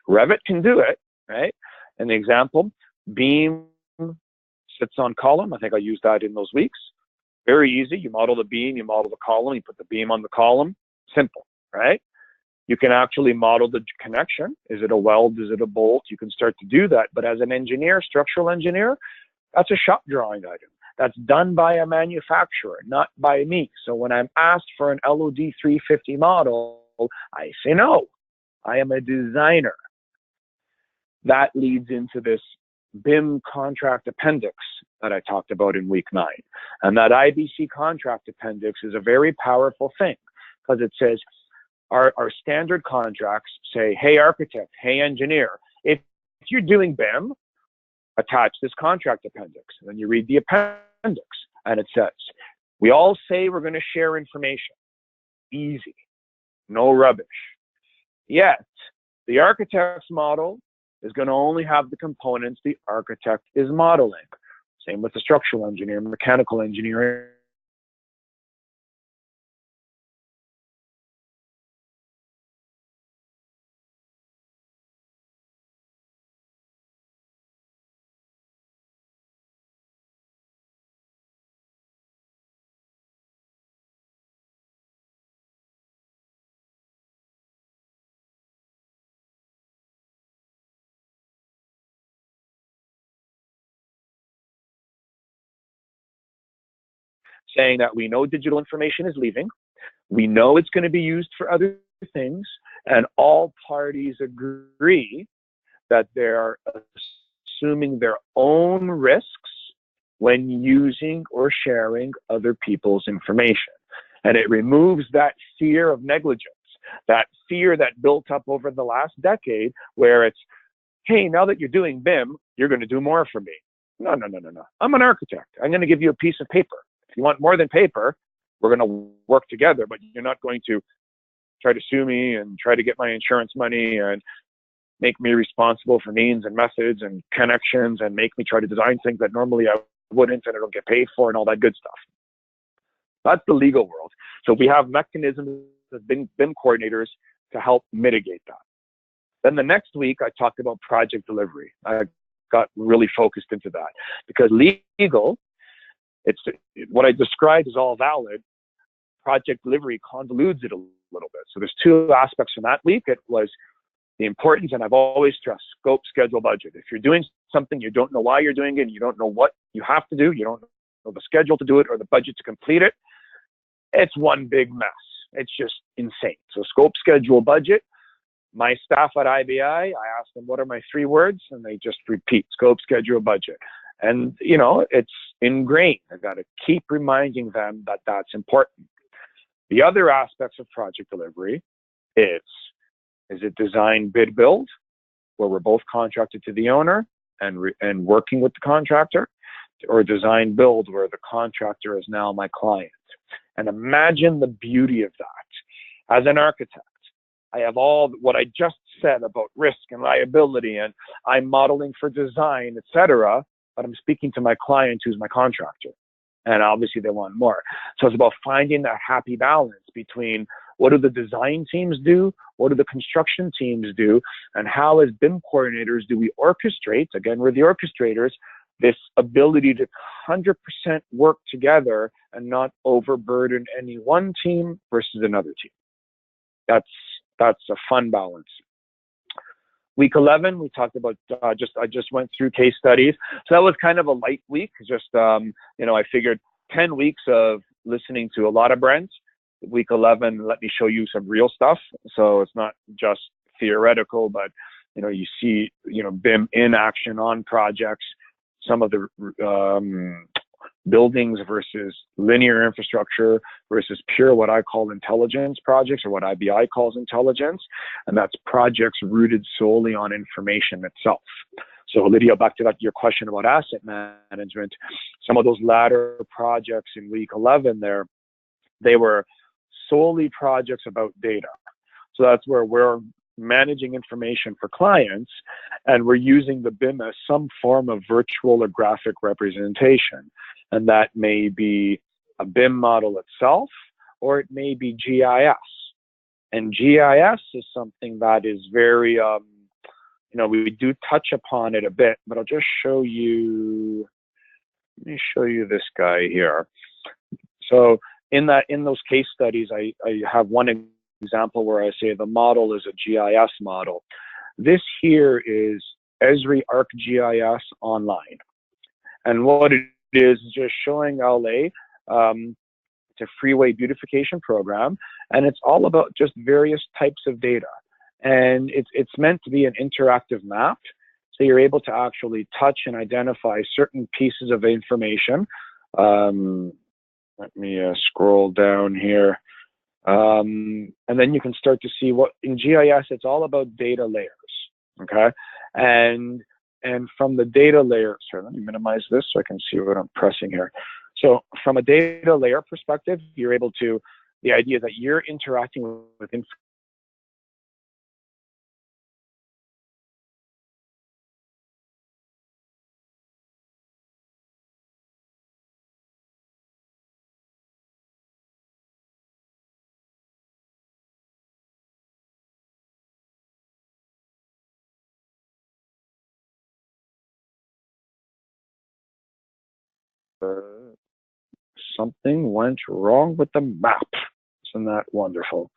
Revit can do it, right? And the example, beam sits on column. I think I used that in those weeks. Very easy. You model the beam, you model the column, you put the beam on the column. Simple, right? You can actually model the connection. Is it a weld? Is it a bolt? You can start to do that. But as an engineer, structural engineer, that's a shop drawing item. That's done by a manufacturer, not by me. So when I'm asked for an LOD 350 model, I say no. I am a designer. That leads into this BIM contract appendix that I talked about in week 9. And that IBC contract appendix is a very powerful thing, because it says, our standard contracts say, hey, architect, hey, engineer, if you're doing BIM, attach this contract appendix. And then you read the appendix, and it says, we all say we're going to share information. Easy. No rubbish. Yet, the architect's model is going to only have the components the architect is modeling. Same with the structural engineer, mechanical engineer, saying that we know digital information is leaving, we know it's going to be used for other things, and all parties agree that they're assuming their own risks when using or sharing other people's information. And it removes that fear of negligence, that fear that built up over the last decade, where it's, hey, now that you're doing BIM, you're going to do more for me. No. I'm an architect. I'm going to give you a piece of paper. If you want more than paper, we're going to work together, but you're not going to try to sue me and try to get my insurance money. And make me responsible for means and methods and connections and make me try to design things that normally I wouldn't and I don't get paid for and all that good stuff. That's the legal world. So we have mechanisms as BIM coordinators to help mitigate that. Then the next week, I talked about project delivery. I got really focused into that because legal, it's what I described is all valid. Project delivery convolutes it a little bit. So there's two aspects from that week. It was the importance, and I've always stressed scope, schedule, budget. If you're doing something, you don't know why you're doing it, and you don't know what you have to do, you don't know the schedule to do it or the budget to complete it, it's one big mess. It's just insane. So scope, schedule, budget. My staff at IBI, I ask them, what are my 3 words? And they just repeat scope, schedule, budget. And, you know, it's ingrained. I've got to keep reminding them that that's important. The other aspects of project delivery is it design, bid, build, where we're both contracted to the owner and working with the contractor, or design, build, where the contractor is now my client. And imagine the beauty of that. As an architect, I have all what I just said about risk and liability, and I'm modeling for design, etc. But I'm speaking to my client who's my contractor. And obviously they want more. So it's about finding that happy balance between what do the design teams do, what do the construction teams do, and how as BIM coordinators do we orchestrate, again, we're the orchestrators, this ability to 100% work together and not overburden any one team versus another team. That's a fun balance. Week 11, we talked about, I just went through case studies. So that was kind of a light week. Just, you know, I figured 10 weeks of listening to a lot of Brent. Week 11, let me show you some real stuff. So it's not just theoretical, but, you know, you see, you know, BIM in action on projects, some of the buildings versus linear infrastructure versus pure what I call intelligence projects, or what IBI calls intelligence, and that's projects rooted solely on information itself. So Lydia, back to that, your question about asset management, some of those latter projects in week 11 there, they were solely projects about data. So that's where we're managing information for clients, and we're using the BIM as some form of virtual or graphic representation. And that may be a BIM model itself, or it may be GIS. And GIS is something that is very, you know, we do touch upon it a bit, but I'll just show you, let me show you this guy here. So in those case studies, I have one example where I say the model is a GIS model. This here is Esri ArcGIS Online. And what it is just showing LA, it's a freeway beautification program, and it's all about just various types of data. And it's meant to be an interactive map, so you're able to actually touch and identify certain pieces of information. Let me scroll down here. And then you can start to see what in GIS, it's all about data layers, okay? And from the data layer, sorry, let me minimize this so I can see what I'm pressing here. So from a data layer perspective, you're able to, the idea that you're interacting with information. Something went wrong with the map. Isn't that wonderful?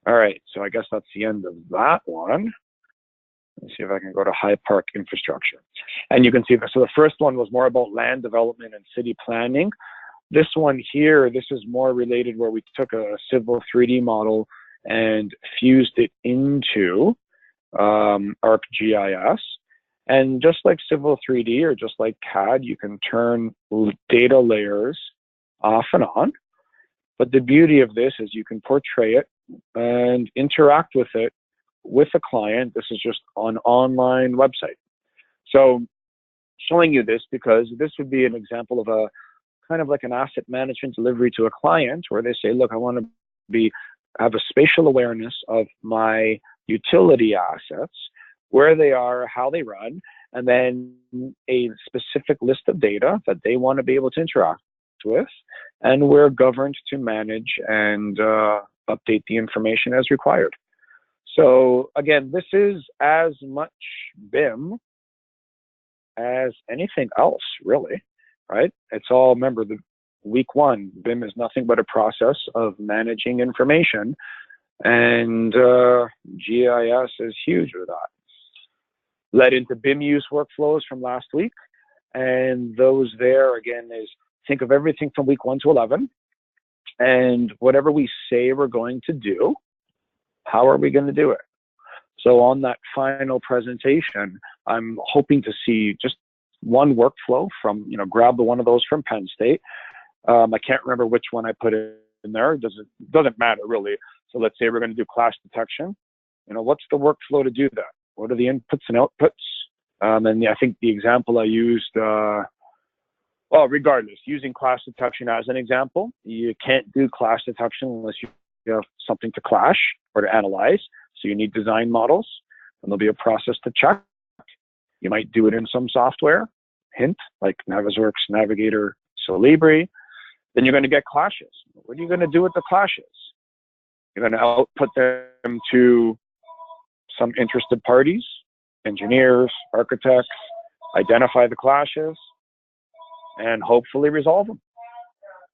All right, so I guess that's the end of that one. Let's see if I can go to High Park infrastructure. And you can see that, so the first one was more about land development and city planning. This one here, this is more related where we took a Civil 3D model and fused it into ArcGIS. And just like Civil 3D or just like CAD, you can turn data layers off and on. But the beauty of this is you can portray it and interact with it with a client. This is just an online website. So showing you this because this would be an example of a kind of like an asset management delivery to a client where they say, look, I want to have a spatial awareness of my utility assets. where they are, how they run, and then a specific list of data that they want to be able to interact with, and we're governed to manage and update the information as required. So again, this is as much BIM as anything else, really, right? It's all, remember, the week one, BIM is nothing but a process of managing information, and GIS is huge with that. Led into BIM use workflows from last week, and those there, again, is think of everything from week 1 to 11, and whatever we say we're going to do, how are we going to do it? So on that final presentation, I'm hoping to see just one workflow from, grab the one of those from Penn State. I can't remember which one I put in there. It doesn't matter really. So let's say we're going to do clash detection. What's the workflow to do that? What are the inputs and outputs? And I think the example I used, well, regardless, using clash detection as an example, you can't do clash detection unless you have something to clash or to analyze. So you need design models, and there'll be a process to check. You might do it in some software, hint, like Navisworks, Navigator, Solibri. Then you're going to get clashes. What are you going to do with the clashes? You're going to output them to some interested parties, engineers, architects, identify the clashes, and hopefully resolve them.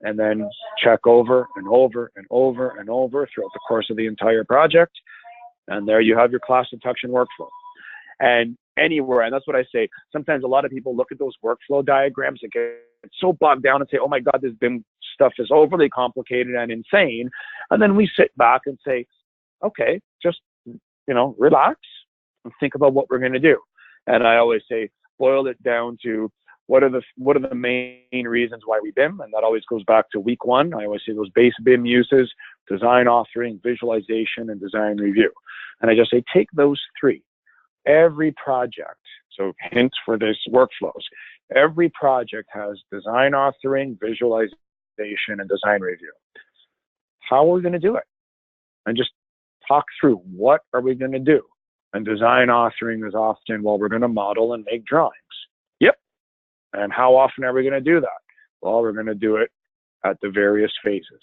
And then check over and over and over and over throughout the course of the entire project. And there you have your clash detection workflow. And anywhere, and that's what I say, sometimes a lot of people look at those workflow diagrams and get so bogged down and say, oh my God, this BIM stuff is overly complicated and insane. And then we sit back and say, okay, just, relax and think about what we're going to do. And I always say, boil it down to what are the main reasons why we BIM? And that always goes back to week 1. I always say those base BIM uses: design authoring, visualization, and design review. And I just say, take those 3. Every project, so hints for this workflows, every project has design authoring, visualization, and design review. How are we going to do it? And just talk through, what are we going to do? And design authoring is often, well, we're going to model and make drawings. Yep. And how often are we going to do that? Well, we're going to do it at the various phases,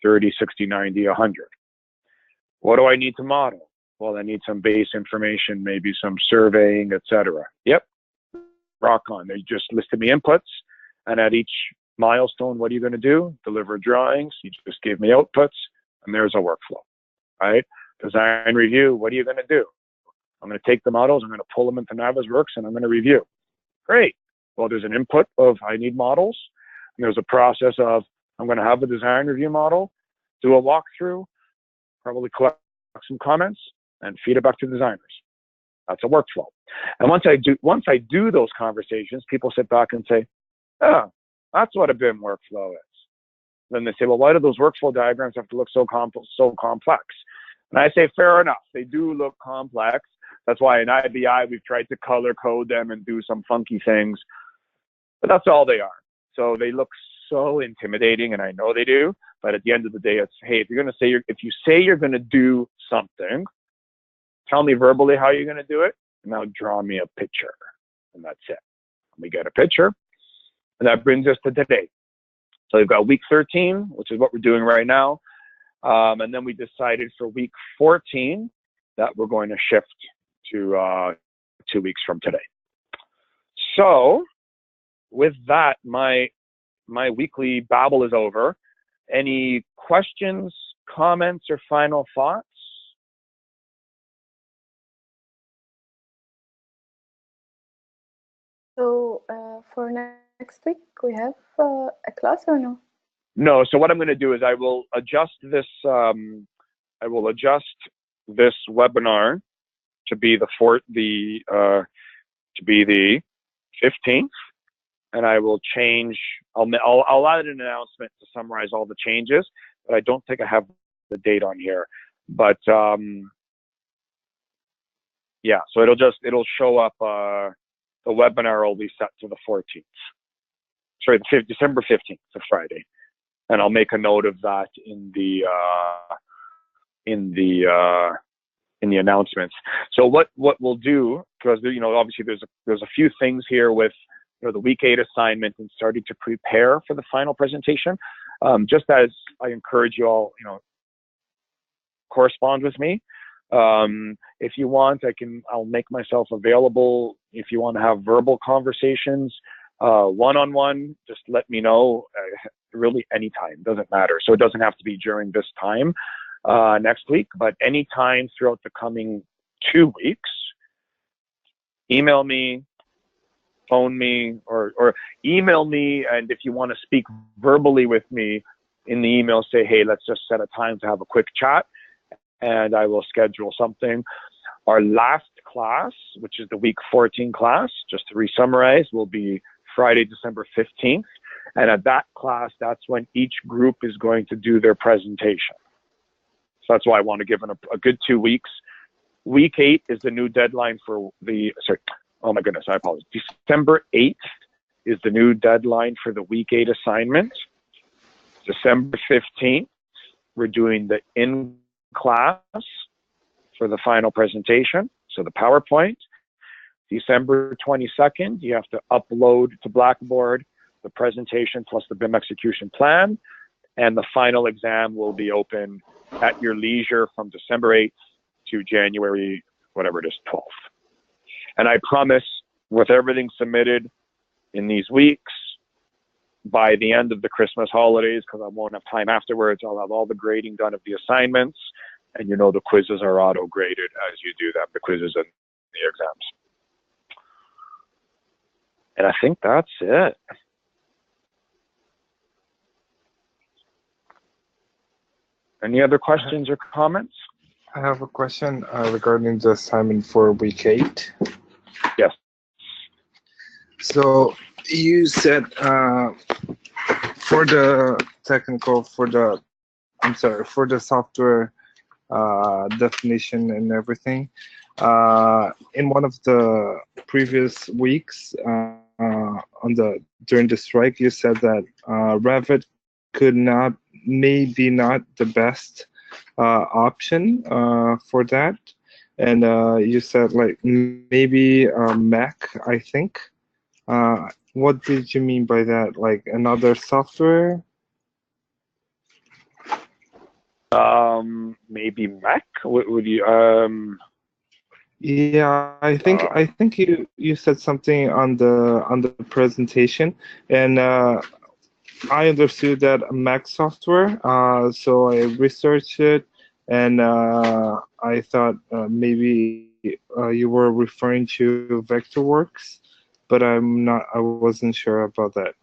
30, 60, 90, 100. What do I need to model? Well, I need some base information, maybe some surveying, etc. Yep, rock on. They just listed me inputs, and at each milestone, what are you going to do? Deliver drawings. You just gave me outputs, and there's a workflow, right? Design review, what are you going to do? I'm going to take the models, I'm going to pull them into Navisworks, and I'm going to review. Great. Well, there's an input of I need models, and there's a process of I'm going to have a design review model, do a walkthrough, probably collect some comments, and feed it back to designers. That's a workflow. And once I do those conversations, people sit back and say, oh, that's what a BIM workflow is. Then they say, well, why do those workflow diagrams have to look so complex? And I say, fair enough. They do look complex. That's why in IBI, we've tried to color code them and do some funky things, but that's all they are. So they look so intimidating, and I know they do, but at the end of the day, it's, hey, if you say you're going to do something, tell me verbally how you're going to do it, and now draw me a picture, and that's it. We get a picture, and that brings us to today. So we've got week 13, which is what we're doing right now, and then we decided for week 14 that we're going to shift to 2 weeks from today. So with that, my weekly babble is over. Any questions, comments, or final thoughts? So for next week, we have a class or no? No. So what I'm going to do is I will adjust this. This webinar to be the 15th, and I will change. I'll add an announcement to summarize all the changes, but I don't think I have the date on here. But yeah, so it'll show up. The webinar will be set to the 14th. Sorry, December 15th, the Friday, and I'll make a note of that in the in the announcements. So what we'll do, because obviously there's a few things here with the week 8 assignment and starting to prepare for the final presentation. Just as I encourage you all, correspond with me. If you want, I'll make myself available. If you want to have verbal conversations, one-on-one, just let me know. Really anytime, doesn't matter. So it doesn't have to be during this time next week, but anytime throughout the coming 2 weeks, email me, phone me, or email me. And if you want to speak verbally with me in the email, say, hey, let's just set a time to have a quick chat, and I will schedule something. Our last class, which is the week 14 class, just to re-summarize, will be Friday, December 15th. And at that class, that's when each group is going to do their presentation. So that's why I want to give it a good 2 weeks. Week 8 is the new deadline for oh my goodness, I apologize. December 8th is the new deadline for the week 8 assignment. December 15th, we're doing the in-class for the final presentation, so the PowerPoint. December 22nd, you have to upload to Blackboard the presentation plus the BIM execution plan, and the final exam will be open at your leisure from December 8th to January, whatever it is, 12th. And I promise, with everything submitted in these weeks, by the end of the Christmas holidays, because I won't have time afterwards, I'll have all the grading done of the assignments, and the quizzes are auto-graded as you do them, the quizzes and the exams. And I think that's it. Any other questions or comments? I have a question regarding the assignment for week 8. Yes. So you said for the software definition and everything, in one of the previous weeks during the strike, you said that Revit maybe not the best option for that, and you said like maybe Mac, I think. What did you mean by that? Like another software? Maybe Mac. Would you? Yeah, I think you said something on the presentation, and I understood that Mac software. So I researched it, and I thought maybe you were referring to Vectorworks, but I wasn't sure about that.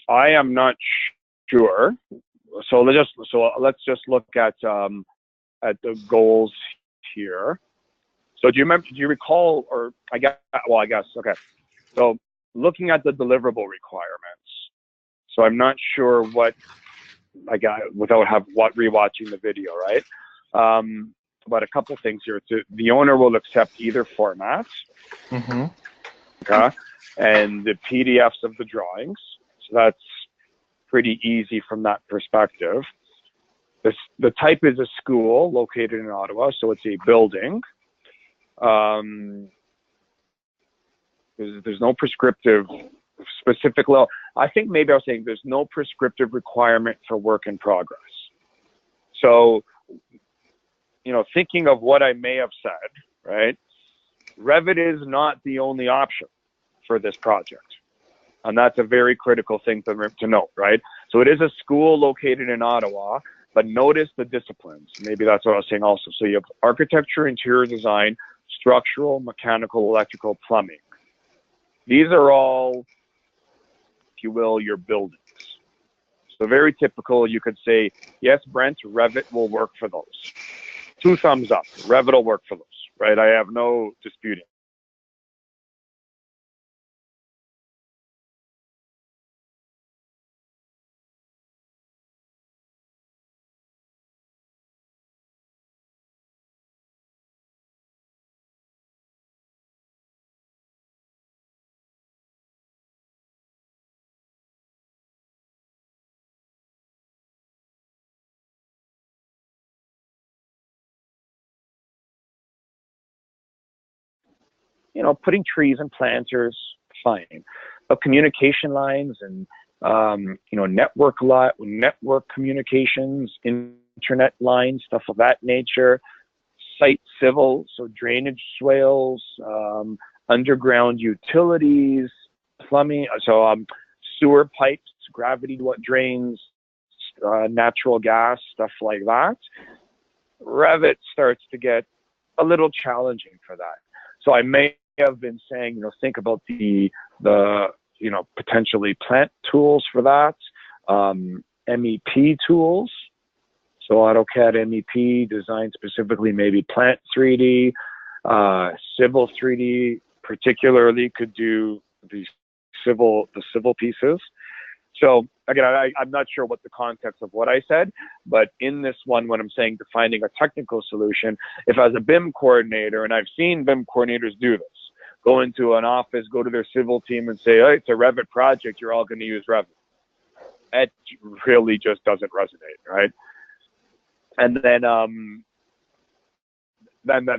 I am not sure. So let's just look at the goals here. So do you recall, or I guess, okay. So looking at the deliverable requirements. So I'm not sure what I got without rewatching the video, right? But a couple things here. The owner will accept either format, okay, and the PDFs of the drawings. So that's pretty easy from that perspective. The type is a school located in Ottawa, so it's a building. There's no prescriptive specific law. I think maybe I was saying there's no prescriptive requirement for work in progress. So, thinking of what I may have said, right? Revit is not the only option for this project. And that's a very critical thing to note, right? So it is a school located in Ottawa, but notice the disciplines. Maybe that's what I was saying also. So you have architecture, interior design, structural, mechanical, electrical, plumbing. These are all, if you will, your buildings. So very typical, you could say, yes, Brent, Revit will work for those. 2 thumbs up, Revit will work for those, right? I have no disputing. putting trees and planters, fine. But communication lines and, network communications, internet lines, stuff of that nature, site civil, so drainage swales, underground utilities, plumbing, so sewer pipes, gravity drains, natural gas, stuff like that. Revit starts to get a little challenging for that. So I may have been saying, think about the potentially plant tools for that, MEP tools. So AutoCAD MEP designed specifically, maybe plant 3D, civil 3D particularly could do the civil pieces. So again, I'm not sure what the context of what I said, but in this one, when I'm saying defining a technical solution, if as a BIM coordinator, and I've seen BIM coordinators do this, go into an office, go to their civil team and say, hey, it's a Revit project, you're all going to use Revit. That really just doesn't resonate, right? And then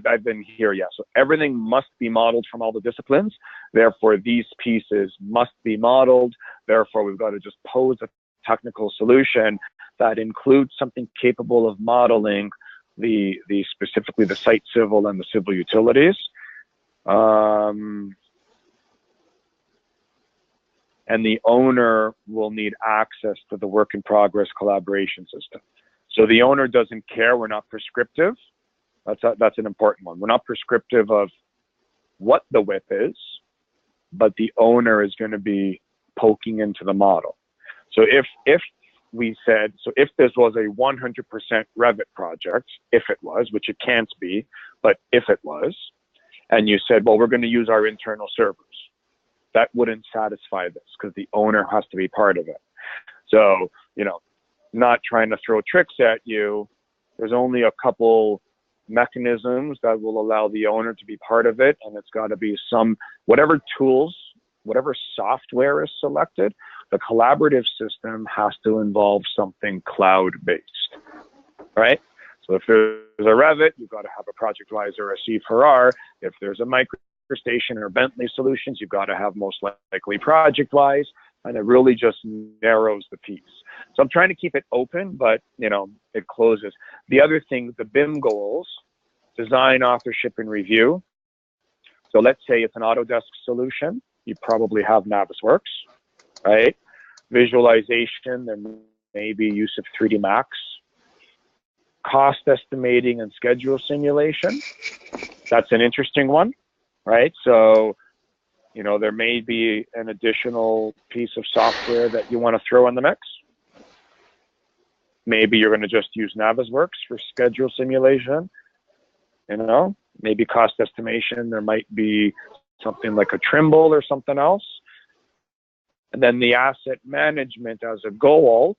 I've been here, yeah. So everything must be modeled from all the disciplines. Therefore, these pieces must be modeled. Therefore, we've got to just pose a technical solution that includes something capable of modeling the specifically the site civil and the civil utilities. And the owner will need access to the work in progress collaboration system. So the owner doesn't care. We're not prescriptive. That's an important one. We're not prescriptive of what the width is, but the owner is going to be poking into the model. So if we said, so if this was a 100% Revit project, if it was, which it can't be, but if it was, and you said, well, we're going to use our internal servers, that wouldn't satisfy this because the owner has to be part of it. So, not trying to throw tricks at you, there's only a couple mechanisms that will allow the owner to be part of it, and it's got to be whatever tools, whatever software is selected, the collaborative system has to involve something cloud-based, right? So if there's a Revit, you've got to have a ProjectWise or a C4R. If there's a MicroStation or Bentley Solutions, you've got to have most likely ProjectWise, and it really just narrows the piece. So I'm trying to keep it open, but it closes. The other thing, the BIM goals, design, authorship, and review. So let's say it's an Autodesk solution. You probably have Navisworks, right? Visualization, there may be use of 3D Max. Cost estimating and schedule simulation. That's an interesting one, right? So, there may be an additional piece of software that you want to throw in the mix. Maybe you're going to just use Navisworks for schedule simulation. Maybe cost estimation. There might be something like a Trimble or something else. And then the asset management as a goal,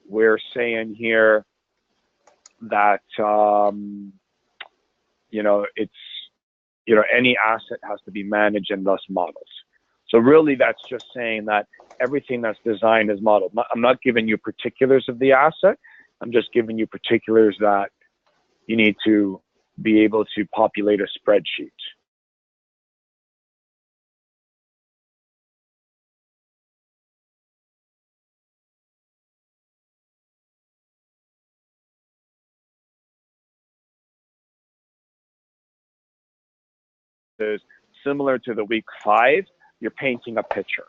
we're saying here that, any asset has to be managed and thus modeled. So really that's just saying that everything that's designed is modeled. I'm not giving you particulars of the asset. I'm just giving you particulars that you need to be able to populate a spreadsheet. Is similar to the week 5, you're painting a picture,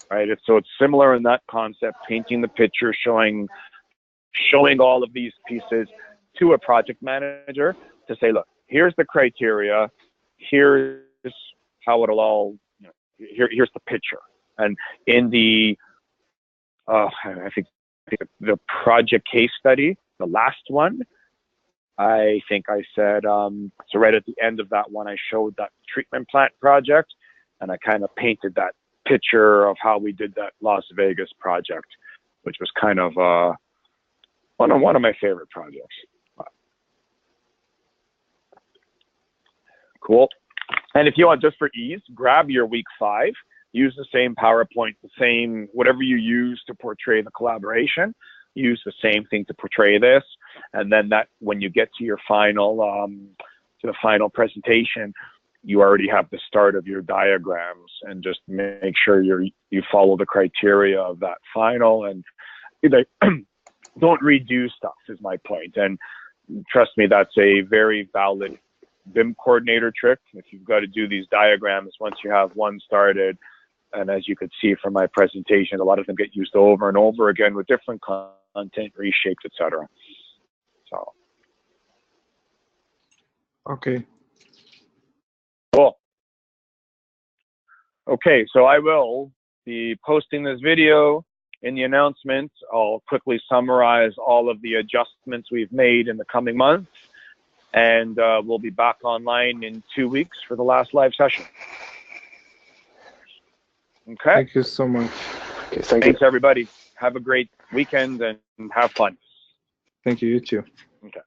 right? So it's similar in that concept, painting the picture, showing all of these pieces to a project manager to say, look, here's the criteria, here's how it'll all, here's the picture. And in the, I think the project case study, the last one, I think I said, so right at the end of that one, I showed that treatment plant project, and I kind of painted that picture of how we did that Las Vegas project, which was kind of one of my favorite projects. Cool. And if you want, just for ease, grab your week 5, use the same PowerPoint, the same, whatever you use to portray the collaboration, use the same thing to portray this. And then that when you get to your final, to the final presentation, you already have the start of your diagrams, and just make sure you follow the criteria of that final, and don't redo stuff is my point. And trust me, that's a very valid BIM coordinator trick. If you've got to do these diagrams, once you have one started, and as you could see from my presentation, a lot of them get used over and over again with different content, reshaped, etc. So. Okay. Cool. Okay, so I will be posting this video. In the announcement, I'll quickly summarize all of the adjustments we've made in the coming months, and we'll be back online in 2 weeks for the last live session. Okay. Thank you so much. Okay, Thanks, everybody. Have a great weekend and have fun. Thank you. You too. Okay.